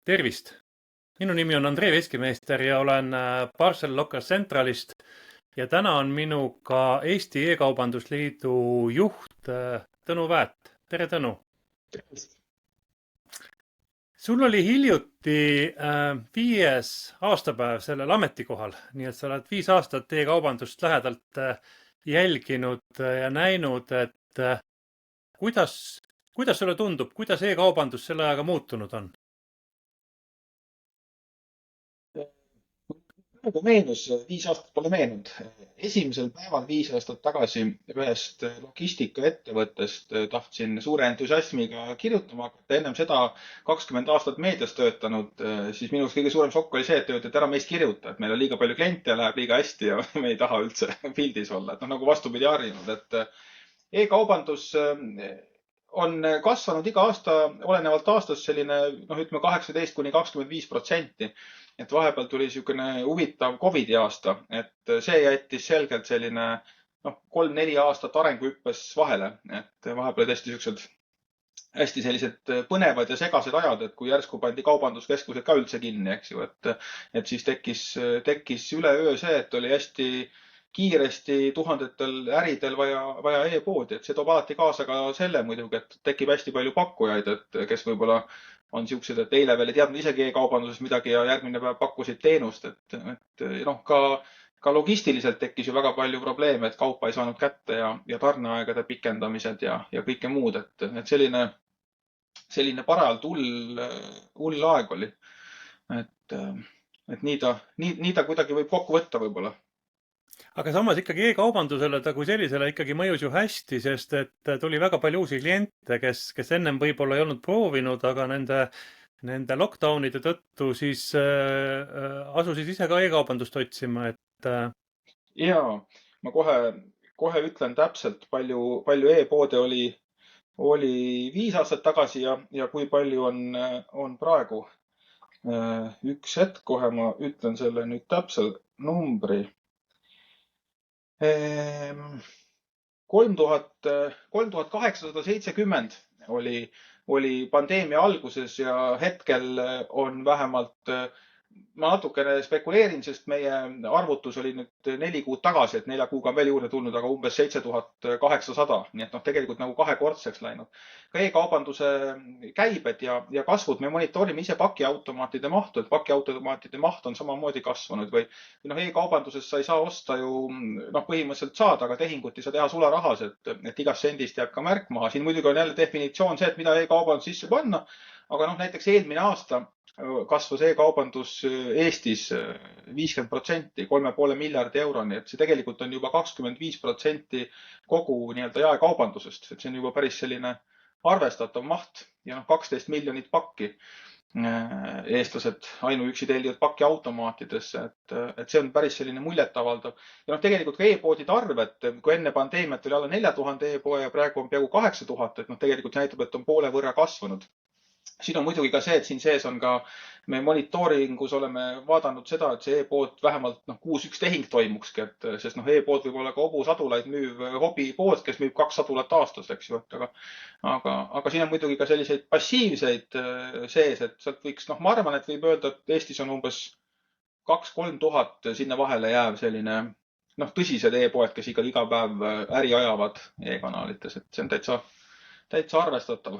Tervist! Minu nimi on Andrei Veskimeester ja olen Parcel Locker Centralist ja täna on minuga Eesti E-kaubandusliidu juht Tõnu Väät. Tere, Tõnu! Sul oli hiljuti 5. aastapäev sellel ametikohal, nii et sa oled 5 aastat e-kaubandust lähedalt jälginud ja näinud, et kuidas sulle tundub, kuidas e-kaubandus selle ajaga muutunud on? Praegu meenus, 5 aastat pole meenunud. Esimesel päeval 5 aastat tagasi ühest logistikaettevõttest tahtsin suure entusiasmiga kirjutama hakata. Ennem seda 20 aastat meedias töötanud, siis minu kõige suurem šokk oli see, et öeldi, et ära meist kirjuta, et meil on liiga palju kliente ja läheb liiga hästi ja me ei taha üldse pildis olla. Et nagu vastupidi harjunud, et e-kaubandus on kasvanud iga aasta, olenevalt aastast selline, ütleme 18–25%. Et vahepeal tuli niisugune huvitav Covidi aasta, et see jättis selgelt selline 3-4 aastat arenguhüppes vahele, et vahepeal tõesti niisugused hästi sellised põnevad ja segased ajad, et kui järsku pandi kaubanduskeskused ka üldse kinni, eks ju, et siis tekkis üleöö see, et oli hästi kiiresti tuhandetel äridel vaja e-poodi, et see toob alati kaasa ka selle muidugi, et tekib hästi palju pakkujaid, et kes võib-olla on siuksed, et eile veel ei teadnud isegi e-kaubanduses midagi ja järgmine päev pakkusid teenust, et ka logistiliselt tekkis ju väga palju probleeme, et kaupa ei saanud kätte ja tarneaegade pikendamised ja kõike muud, et selline parajalt hull aeg oli. Et nii ta kuidagi võib kokku võtta võib-olla. Aga samas ikkagi e-kaubandusele ta kui sellisele ikkagi mõjus ju hästi, sest et tuli väga palju uusi kliente, kes ennem võib-olla ei olnud proovinud, aga nende lockdownide tõttu siis asusid ise ka e-kaubandust otsima, et... Jaa, ma kohe ütlen täpselt, palju e-poode oli 5 aastat tagasi ja kui palju on praegu. Üks hetk kohe ma ütlen selle nüüd täpselt numbri. 3870 oli pandeemia alguses ja hetkel on vähemalt, ma natukene spekuleerin, sest meie arvutus oli nüüd 4 kuud tagasi, et 4 kuuga on veel juurde tulnud, aga umbes 7800. Nii et tegelikult nagu 2-kordseks läinud. Ka e-kaubanduse käibed ja kasvud, me monitoorime ise pakiautomaatide mahtu, et pakiautomaatide maht on samamoodi kasvanud või e-kaubanduses sa ei saa osta ju põhimõtteliselt saada, aga tehingut ei saa teha sularahas, et igast sendist jääb ka märk maha. Siin muidugi on jälle definitsioon see, et mida e-kaubandus sisse panna, aga näiteks eelmine aasta kasvas e-kaubandus Eestis 50%, 3,5 miljardi euroni, et see tegelikult on juba 25% kogu jaekaubandusest, et see on juba päris selline arvestatav maht ja 12 miljonit pakki eestlased ainuüksi tellivad pakiautomaatidesse, et see on päris selline muljetavaldav. Ja tegelikult ka e-poodide arv, et kui enne pandeemiat oli alla 4000 e-poe ja praegu on peaaegu 8000, et tegelikult näitab, et on poole võrra kasvanud. Siin on muidugi ka see, et siin sees on ka, me monitooringus oleme vaadanud seda, et see e-pood vähemalt 6-1 tehing toimukski, sest e-pood võib olla ka hobusadulaid müüv hobipood, kes müüb 2 sadulat aastas, eks ju, aga siin on muidugi ka selliseid passiivseid sees, et sealt võiks, ma arvan, et võib öelda, et Eestis on umbes 2-3 tuhat sinna vahele jääv selline, tõsised e-poed, kes ikka iga päev äri ajavad e-kanalites, et see on täitsa arvestatav.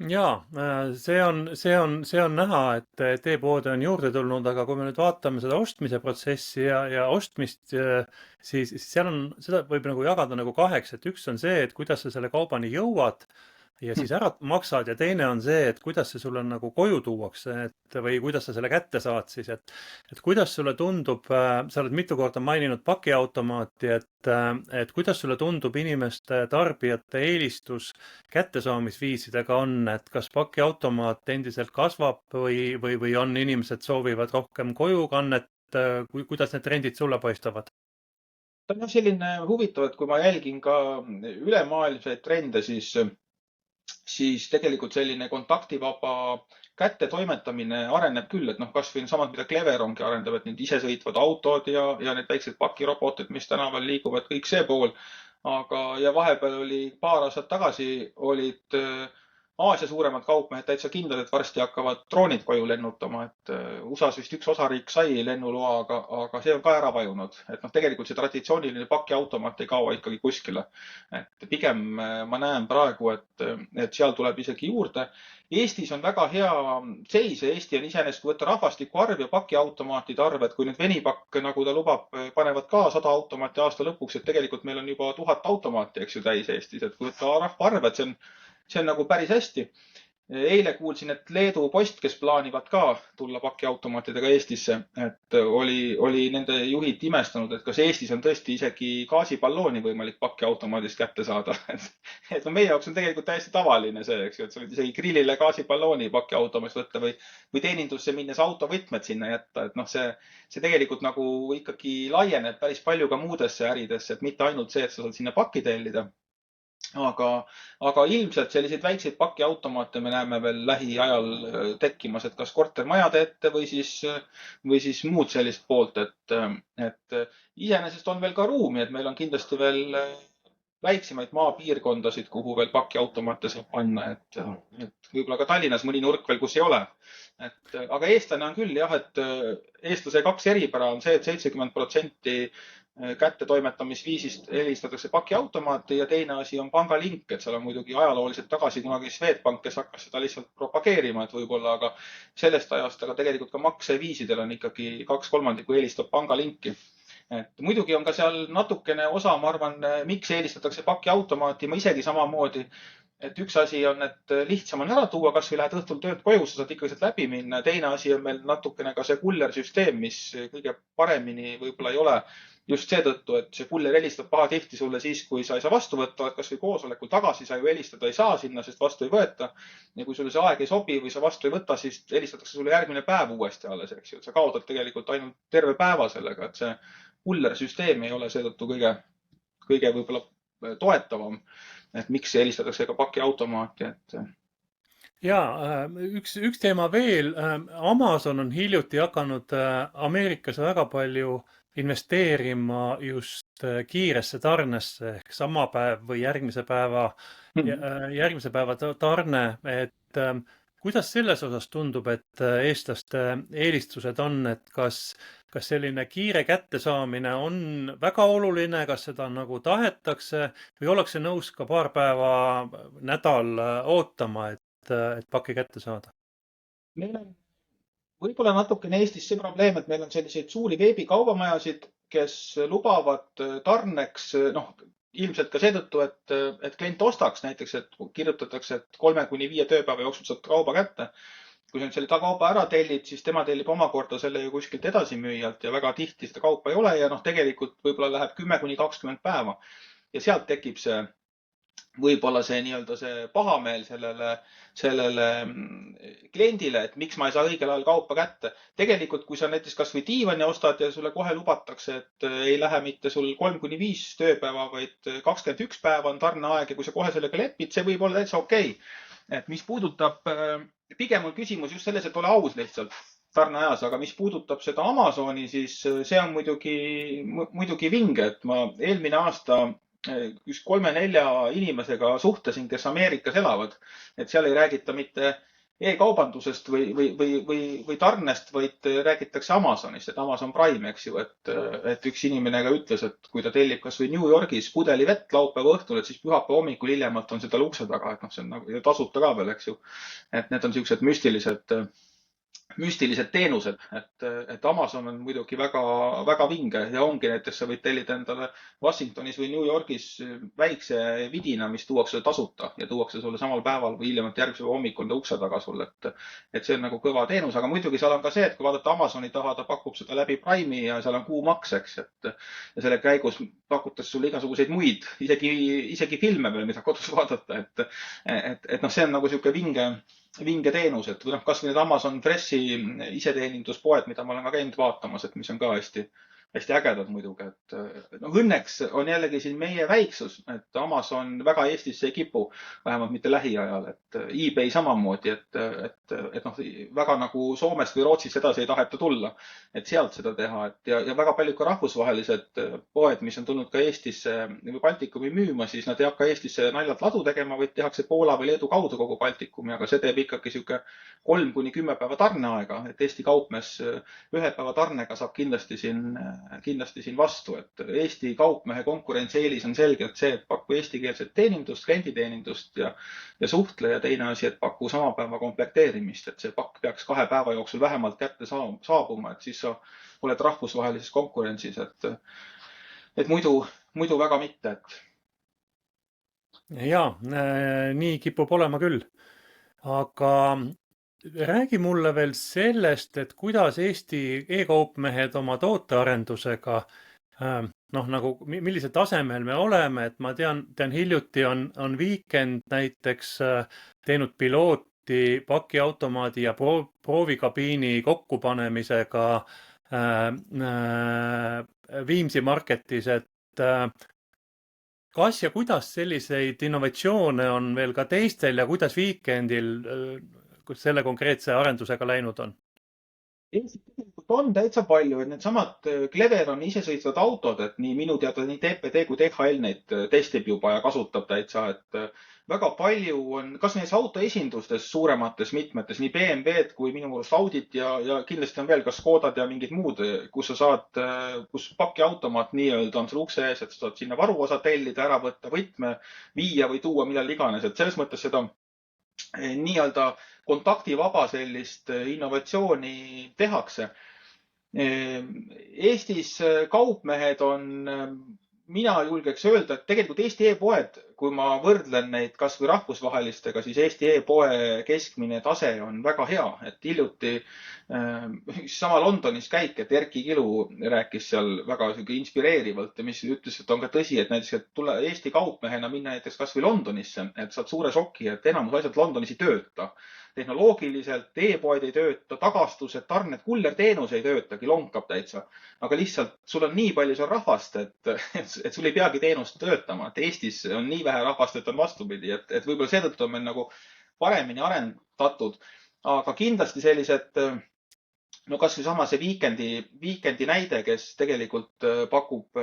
Jaa, see on näha, et e-poode on juurde tulnud, aga kui me nüüd vaatame seda ostmise protsessi ja ostmist, siis seal on, seda võib nagu jagada nagu 2, et üks on see, et kuidas sa selle kaubani jõuad ja siis ära maksad ja teine on see, et kuidas see sulle nagu koju tuuakse või kuidas sa selle kätte saad siis, et kuidas sulle tundub, sa oled mitu korda maininud pakiautomaati, et kuidas sulle tundub inimeste tarbijate eelistus kättesaamisviisidega on, et kas pakiautomaat endiselt kasvab või on inimesed soovivad rohkem kojukannet, kuidas need trendid sulle paistavad? Ta on selline huvitav, et kui ma jälgin ka ülemaailmseid trende, siis tegelikult selline kontaktivaba kättetoimetamine areneb küll, et kas või samad, mida Cleverongi arendab, et need isesõitvad autod ja need väiksed pakirobotid, mis tänaval liiguvad, kõik see pool. Ja vahepeal oli paar aastat tagasi olid Aasia suuremad kaupmehed täitsa kindlad, et varsti hakkavad droonid koju lennutama, et USA-s vist üks osariik sai lennuloa, aga see on ka ära vajunud. Et noh, tegelikult see traditsiooniline pakiautomaat ei kao ikkagi kuskile. Et pigem ma näen praegu, et seal tuleb isegi juurde. Eestis on väga hea seis ja Eesti on iseenesest, kui võtta rahvastiku arv ja pakiautomaatide arv, et kui nüüd Venipakk, nagu ta lubab, panevad ka 100 automaati aasta lõpuks, et tegelikult meil on juba 1000 automaati, eks ju, täis Eestis, et kui võtta rahva arv, et see on nagu päris hästi. Eile kuulsin, et Leedu Post, kes plaanivad ka tulla pakiautomaatidega Eestisse, et oli nende juhid imestanud, et kas Eestis on tõesti isegi gaasipallooni võimalik pakiautomaadist kätte saada. Et no meie jaoks on tegelikult täiesti tavaline see, eks ju, et sa võid isegi grillile gaasipallooni pakiautomaadist võtta või teenindusse minnes autovõtmed sinna jätta. Et noh, see tegelikult nagu ikkagi laieneb päris palju ka muudesse äridesse, et mitte ainult see, et sa saad sinna pakki tellida. Aga ilmselt selliseid väikseid pakiautomaate me näeme veel lähiajal tekkimas, et kas kortermajade ette või siis muud sellist poolt, et iseenesest on veel ka ruumi, et meil on kindlasti veel väiksemaid maapiirkondasid, kuhu veel pakiautomaate saab panna, et võib-olla ka Tallinnas mõni nurk veel, kus ei ole. Aga eestlane on küll jah, et eestlase kaks eripära on see, et 70% kättetoimetamisviisist helistatakse pakiautomaati ja teine asi on pangalink, et seal on muidugi ajalooliselt tagasi kunagi Swedbank, kes hakkas seda lihtsalt propageerima, et võib-olla aga sellest ajast, aga tegelikult ka makseviisidel on ikkagi 2/3 helistab pangalinki. Et muidugi on ka seal natukene osa, ma arvan, miks helistatakse pakiautomaati, ma isegi samamoodi. Et üks asi on, et lihtsam on ära tuua, kas või lähed õhtul tööd koju, sa saad ikka sealt läbi minna. Teine asi on meil natukene ka see kullersüsteem, mis kõige paremini võib-olla ei ole just seetõttu, et see kuller helistab pahatihti sulle siis, kui sa ei saa vastu võtta, kas või koosolekul tagasi sa ju helistada ei saa sinna, sest vastu ei võeta. Ja kui sulle see aeg ei sobi või sa vastu ei võta, siis helistatakse sulle järgmine päev uuesti alles, eks ju. Sa kaotad tegelikult ainult terve päeva sellega, et see kullersüsteem ei ole seetõttu kõige võib-olla toetavam. Et miks helistatakse ka pakiautomaati, Ja, üks teema veel. Amazon on hiljuti hakanud Ameerikas väga palju investeerima just kiiresse tarnesse ehk sama päev või järgmise päeva tarne, et kuidas selles osas tundub, et eestlaste eelistused on, et kas selline kiire kättesaamine on väga oluline, kas seda nagu tahetakse või ollakse nõus ka paar päeva nädal ootama, et paki kätte saada? Meil on võib-olla natukene Eestis see probleem, et meil on selliseid suuri veebikaubamajasid, kes lubavad tarneks, ilmselt ka seetõttu, et klient ostaks näiteks, et kirjutatakse, et 3-5 tööpäeva jooksul saad kauba kätte. Kui sa nüüd selle kauba ära tellid, siis tema tellib omakorda selle ju kuskilt edasimüüjalt ja väga tihti seda kaupa ei ole ja tegelikult võib-olla läheb 10-20 päeva. Ja sealt tekib see võib-olla see nii-öelda see pahameel sellele kliendile, et miks ma ei saa õigel ajal kaupa kätte. Tegelikult, kui sa näiteks kas või diivani ostad ja sulle kohe lubatakse, et ei lähe mitte sul 3-5 tööpäeva, vaid 21 päeva on tarneaeg ja kui sa kohe sellega lepid, see võib olla täitsa okei. Et mis puudutab, pigem on küsimus just selles, et ole aus lihtsalt tarneajas, aga mis puudutab seda Amazoni, siis see on muidugi vinge, et ma eelmine aasta just 3-4 inimesega suhtlesin, kes Ameerikas elavad. Et seal ei räägita mitte e-kaubandusest või tarnest, vaid räägitakse Amazonist, et Amazon Prime, eks ju, et üks inimene ka ütles, et kui ta tellib kas või New Yorgis pudeli vett laupäeva õhtul, et siis pühapäeva hommikul hiljemalt on seda ukse taga, et see on nagu tasuta ka veel, eks ju. Et need on sellised müstilised teenused, et Amazon on muidugi väga vinge ja ongi näiteks sa võid tellida endale Washingtonis või New Yorgis väikse vidina, mis tuuakse tasuta ja tuuakse sulle samal päeval või hiljemalt järgmise hommikul ukse taga sulle, et see on nagu kõva teenus, aga muidugi seal on ka see, et kui vaadata Amazoni taha, ta pakub seda läbi Prime'i ja seal on kuumaks, eks, ja selle käigus pakutakse sulle igasuguseid muid, isegi filme veel, mida kodus vaadata, et see on nagu sihuke vinge teenus, et või kas või need Amazon Freshi iseteeninduspoed, mida ma olen ka käinud vaatamas, et mis on ka hästi ägedad muidugi, et noh, õnneks on jällegi siin meie väiksus, et Amazon väga Eestisse ei kipu, vähemalt mitte lähiajal, et eBay samamoodi, et noh, väga nagu Soomest või Rootsist edasi ei taheta tulla, et sealt seda teha, et ja väga paljud ka rahvusvahelised poed, mis on tulnud ka Eestisse või Baltikumi müüma, siis nad ei hakka Eestisse naljalt ladu tegema, vaid tehakse Poola või Leedu kaudu kogu Baltikumi, aga see teeb ikkagi sihuke 3 kuni 10 päeva tarneaega, et Eesti kaupmees 1 päeva tarnega saab kindlasti siin vastu, et Eesti kaupmehe konkurentsieelis on selgelt see, et paku eestikeelset teenindust, klienditeenindust ja suhtle ja teine asi, et paku sama päeva komplekteerimist, et see pakk peaks 2 päeva jooksul vähemalt kätte saabuma, et siis sa oled rahvusvahelises konkurentsis, et muidu väga mitte, Jaa, nii kipub olema küll. Aga räägi mulle veel sellest, et kuidas Eesti e-kaupmehed oma tootearendusega, noh, nagu millisel tasemel me oleme, et ma tean hiljuti on Weekend näiteks teinud pilooti pakiautomaadi ja proovikabiini kokkupanemisega Viimsi Marketis, et kas ja kuidas selliseid innovatsioone on veel ka teistel ja kuidas Weekendil selle konkreetse arendusega läinud on? Eestis tegelikult on täitsa palju, et needsamad Cleveron isesõitvad autod, et nii minu teada nii TPD kui DHL neid testib juba ja kasutab täitsa, et väga palju on, kas neis autoesindustes suuremates mitmetes, nii BMW-d kui minu meelest Audit ja kindlasti on veel ka Škodad ja mingid muud, kus sa saad, kus pakiautomaat nii-öelda on sul ukse ees, et sa saad sinna varuosa tellida, ära võtta võtme, viia või tuua millal iganes, et selles mõttes seda nii-öelda kontaktivaba sellist innovatsiooni tehakse. Eestis kaupmehed on, mina julgeks öelda, et tegelikult Eesti e-poed, kui ma võrdlen neid kas või rahvusvahelistega, siis Eesti e-poe keskmine tase on väga hea, et hiljuti sama Londonis käik, et Erki Kilu rääkis seal väga inspireerivalt ja mis ütles, et on ka tõsi, et näiteks, et tule Eesti kaupmehena minna näiteks kas või Londonisse, et saad suure šoki, et enamus asjad Londonis ei tööta. Tehnoloogiliselt e-poed ei tööta, tagastused, tarned, kullerteenus ei töötagi, lonkab täitsa. Aga lihtsalt sul on nii palju seal rahvast, et sul ei peagi teenust töötama, et Eestis on nii vähe rahvast, et on vastupidi, et võib-olla seetõttu on meil nagu paremini arendatud, aga kindlasti sellised, no kas või sama see Weekendi näide, kes tegelikult pakub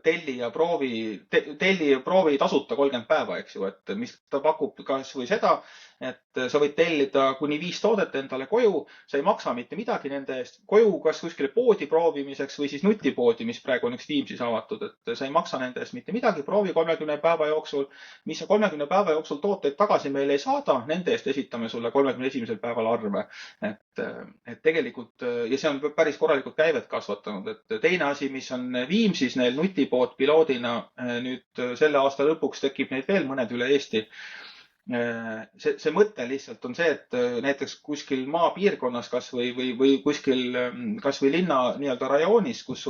telli ja proovi tasuta 30 päeva, eks ju, et mis ta pakub kas või seda, et sa võid tellida kuni 5 toodet endale koju, sa ei maksa mitte midagi nende eest, koju kas kuskile poodi proovimiseks või siis nutipoodi, mis praegu on üks Viimsis avatud, et sa ei maksa nende eest mitte midagi, proovi 30 päeva jooksul, mis sa 30 päeva jooksul tooteid tagasi meile ei saada, nende eest esitame sulle 31. päeval arve. Et tegelikult, ja see on päris korralikult käivet kasvatanud, et teine asi, mis on Viimsis neil nutipood piloodina, nüüd selle aasta lõpuks tekib neid veel mõned üle Eesti. See mõte lihtsalt on see, et näiteks kuskil maapiirkonnas kas või kuskil kas või linna nii-öelda rajoonis, kus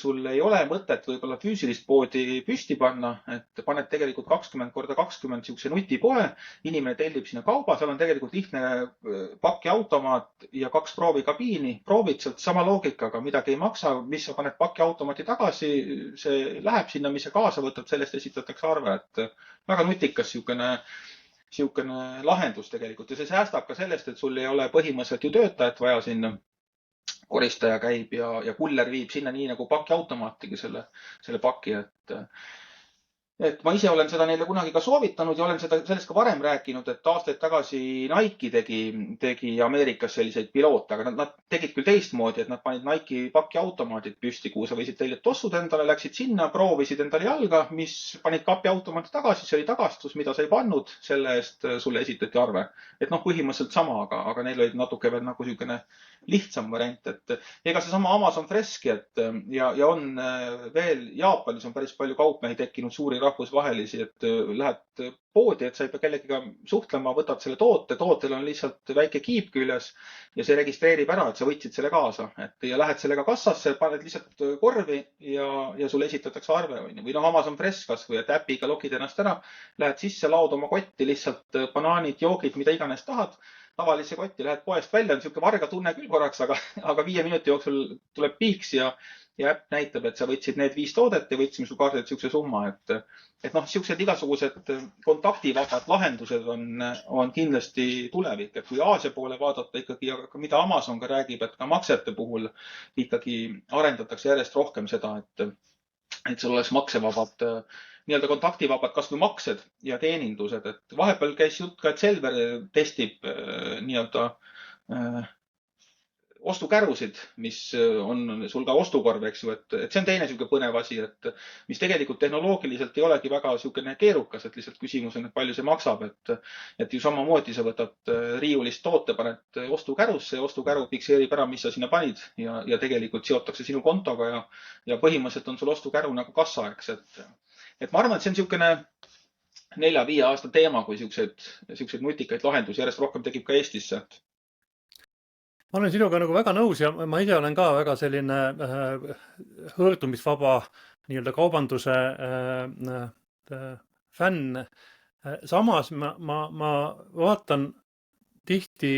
sul ei ole mõtet võib-olla füüsilist poodi püsti panna, et paned tegelikult 20x20 siukse nutipoe, inimene tellib sinna kauba, seal on tegelikult lihtne pakiautomaat ja 2 proovikabiini, proovid sealt sama loogikaga, midagi ei maksa, mis sa paned pakiautomaati tagasi, see läheb sinna, mis sa kaasa võtad, sellest esitatakse arve, et väga nutikas siukene lahendus tegelikult ja see säästab ka sellest, et sul ei ole põhimõtteliselt ju töötajat vaja sinna. Koristaja käib ja kuller viib sinna nii nagu pakiautomaatigi selle paki, et ma ise olen seda neile kunagi ka soovitanud ja olen sellest ka varem rääkinud, et aastaid tagasi Nike tegi Ameerikas selliseid piloote, aga nad tegid küll teistmoodi, et nad panid Nike pakiautomaadid püsti, kuhu sa võisid tellida tossud endale, läksid sinna, proovisid endale jalga, mis panid kapiautomaati tagasi, see oli tagastus, mida sa ei pannud, selle eest sulle esitati arve. Et noh, põhimõtteliselt sama, aga neil oli natuke veel nagu niisugune lihtsam variant, et ega seesama Amazon Freski, et ja on veel Jaapanis on päris palju kaupmehi tekkinud, suuri rahvusvahelisi, et lähed poodi, et sa ei pea kellegiga suhtlema, võtad selle toote, tootel on lihtsalt väike kiip küljes ja see registreerib ära, et sa võtsid selle kaasa, ja lähed sellega kassasse, paned lihtsalt korvi ja sulle esitatakse arve, või noh, Amazon Fresh kas või, et äpiga logid ennast ära, lähed sisse, laod oma kotti lihtsalt banaanid, joogid, mida iganes tahad, tavalise kotti, lähed poest välja, on siuke varga tunne küll korraks, aga 5 minuti jooksul tuleb piiks ja äpp näitab, et sa võtsid need 5 toodet ja võtsime su kaardilt siukse summa, et noh, siuksed igasugused kontaktivabad lahendused on kindlasti tulevik, et kui Aasia poole vaadata ikkagi, aga mida Amazon ka räägib, et ka maksete puhul ikkagi arendatakse järjest rohkem seda, et sul oleks maksevabad, nii-öelda kontaktivabad kas või maksed ja teenindused, et vahepeal käis jutt ka, et Selver testib nii-öelda ostukärusid, mis on sul ka ostukorv, eks ju, et see on teine siuke põnev asi, et mis tegelikult tehnoloogiliselt ei olegi väga siukene keerukas, et lihtsalt küsimus on, et palju see maksab, et ju samamoodi sa võtad riiulist toote, paned ostukärusse ja ostukäru fikseerib ära, mis sa sinna panid ja tegelikult seotakse sinu kontoga ja põhimõtteliselt on sul ostukäru nagu kassa, eks, et ma arvan, et see on siukene 4-5 aasta teema, kui siukseid nutikaid lahendusi järjest rohkem tekib ka Eestisse. Ma olen sinuga nagu väga nõus ja ma ise olen ka väga selline hõõrdumisvaba nii-öelda kaubanduse fänn. Samas ma vaatan tihti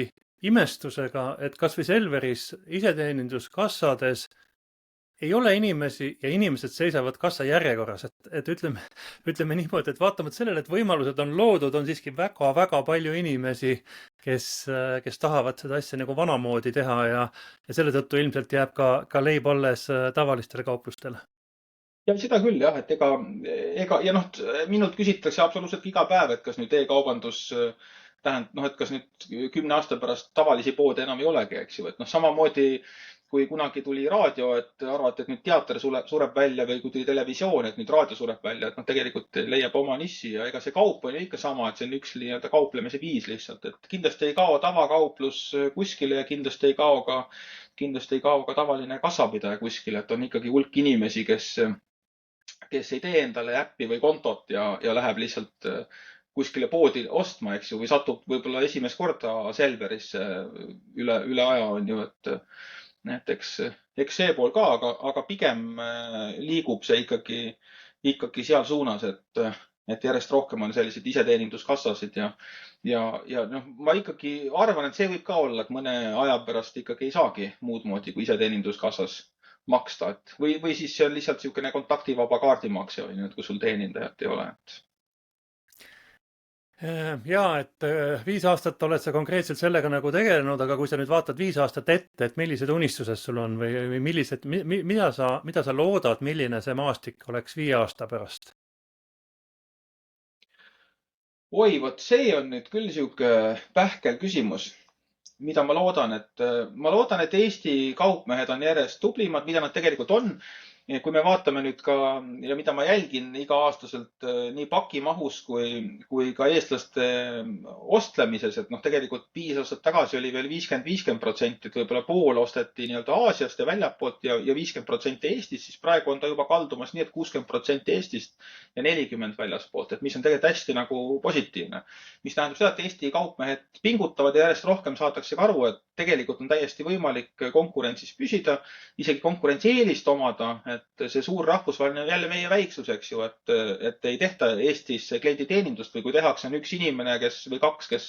imestusega, et kas või Selveris iseteeninduskassades ei ole inimesi ja inimesed seisavad kassa järjekorras, et ütleme niimoodi, et vaatamata sellele, et võimalused on loodud, on siiski väga-väga palju inimesi, kes tahavad seda asja nagu vanamoodi teha ja selle tõttu ilmselt jääb ka leib alles tavalistele kauplustele. Ja seda küll jah, et ega ja noh, minult küsitakse absoluutselt iga päev, et kas nüüd e-kaubandus tähendab, noh, et kas nüüd 10 aasta pärast tavalisi poode enam ei olegi, eks ju, et noh, samamoodi kui kunagi tuli raadio, et arvati, et nüüd teater sureb välja või kui tuli televisioon, et nüüd raadio sureb välja, et noh, tegelikult leiab oma nissi ja ega see kaup on ju ikka sama, et see on üks nii-öelda kauplemise viis lihtsalt, et kindlasti ei kao tavakauplus kuskile ja kindlasti ei kao ka tavaline kassapidaja kuskile, et on ikkagi hulk inimesi, kes ei tee endale äppi või kontot ja läheb lihtsalt kuskile poodi ostma, eks ju, või satub võib-olla esimest korda Selverisse üle aja on ju, et eks see pool ka, aga pigem liigub see ikkagi seal suunas, et järjest rohkem on selliseid iseteeninduskassasid ja noh, ma ikkagi arvan, et see võib ka olla, et mõne aja pärast ikkagi ei saagi muud moodi kui iseteeninduskassas maksta, et või siis see on lihtsalt niisugune kontaktivaba kaardimakse, kui sul teenindajat ei ole. Ja, et 5 aastat oled sa konkreetselt sellega nagu tegelenud, aga kui sa nüüd vaatad 5 aastat ette, et millised unistused sul on või mida sa loodad, milline see maastik oleks 5 aasta pärast? Oi, vot see on nüüd küll siuke pähkel küsimus, mida ma loodan, et Eesti kaupmehed on järjest tublimad, mida nad tegelikult on. Kui me vaatame nüüd ka ja mida ma jälgin iga-aastaselt nii pakimahus kui ka eestlaste ostlemises, et noh, tegelikult 5 aastat tagasi oli veel 50-50%, et võib-olla pool osteti nii-öelda Aasiast ja väljapoolt ja 50% Eestist, siis praegu on ta juba kaldumas nii, et 60% Eestist ja 40% väljaspoolt, et mis on tegelikult hästi nagu positiivne. Mis tähendab seda, et Eesti kaupmehed pingutavad ja järjest rohkem saadakse ka aru, et tegelikult on täiesti võimalik konkurentsis püsida, isegi konkurentsieelist omada, et see suur rahvusvaheline jälle meie väiksus, eks ju, et ei tehta Eestis klienditeenindust või kui tehakse on üks inimene või 2,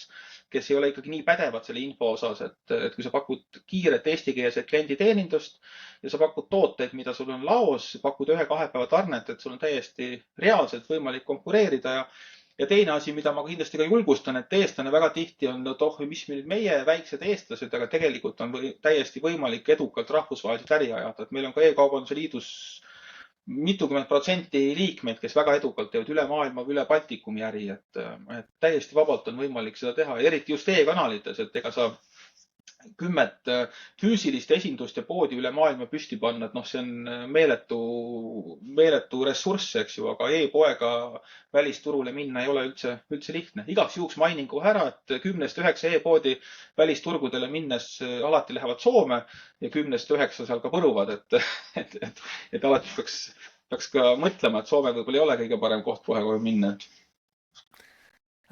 kes ei ole ikkagi nii pädevad selle info osas, et kui sa pakud kiiret eestikeelset klienditeenindust ja sa pakud tooteid, mida sul on laos, pakud 1-2 päeva tarnet, et sul on täiesti reaalselt võimalik konkureerida ja teine asi, mida ma kindlasti ka julgustan, et eestlane väga tihti on, et mis meie väiksed eestlased, aga tegelikult on täiesti võimalik edukalt rahvusvaheliselt äri ajada, et meil on ka e-kaubanduse liidus mitukümmend protsenti liikmeid, kes väga edukalt teevad üle maailma või üle Baltikumi äri, et täiesti vabalt on võimalik seda teha, eriti just e-kanalites, et ega sa 10 füüsilist esindust ja poodi üle maailma püsti panna, et noh, see on meeletu ressurss, eks ju, aga e-poega välisturule minna ei ole üldse lihtne. Igaks juhuks mainin kohe ära, et 10-9 e-poodi välisturgudele minnes alati lähevad Soome ja 10-9 seal ka põruvad, et alati peaks ka mõtlema, et Soome võib-olla ei ole kõige parem koht kohe minna.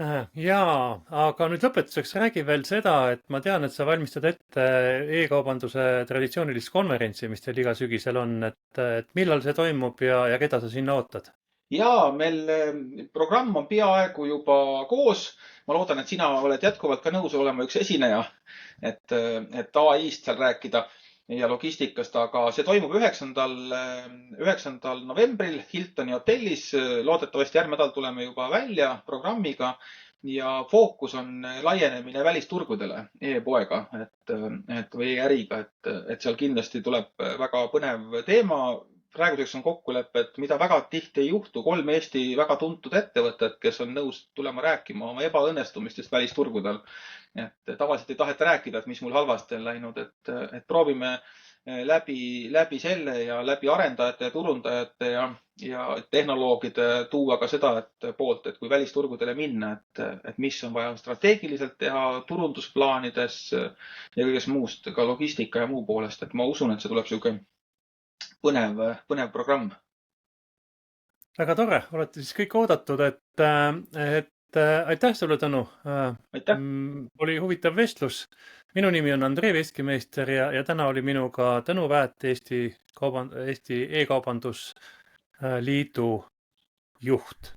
Jaa, aga nüüd lõpetuseks räägi veel seda, et ma tean, et sa valmistad ette e-kaubanduse traditsioonilist konverentsi, mis teil iga sügisel on, et millal see toimub ja keda sa sinna ootad? Ja meil programm on peaaegu juba koos. Ma loodan, et sina oled jätkuvalt ka nõus olema üks esineja, et AI-st seal rääkida ja logistikast, aga see toimub 9. novembril Hiltoni hotellis. Loodetavasti järgmine nädal tuleme juba välja programmiga ja fookus on laienemine välisturgudele e-poega, või e-äriga, et seal kindlasti tuleb väga põnev teema. Praeguseks on kokkulepe, et mida väga tihti ei juhtu, 3 Eesti väga tuntud ettevõtet, kes on nõus tulema rääkima oma ebaõnnestumistest välisturgudel. Et tavaliselt ei taheta rääkida, et mis mul halvasti on läinud, et proovime läbi selle ja läbi arendajate ja turundajate ja tehnoloogide tuua ka seda poolt, et kui välisturgudele minna, et mis on vaja strateegiliselt teha turundusplaanides ja kõigest muust, ka logistika ja muu poolest. Et ma usun, et see tuleb sihuke põnev programm. Väga tore, olete siis kõik oodatud, et aitäh sulle, Tõnu. Aitäh! Oli huvitav vestlus. Minu nimi on Andrei Veskimeister ja täna oli minuga Tõnu Väät, Eesti e-kaubandusliidu juht.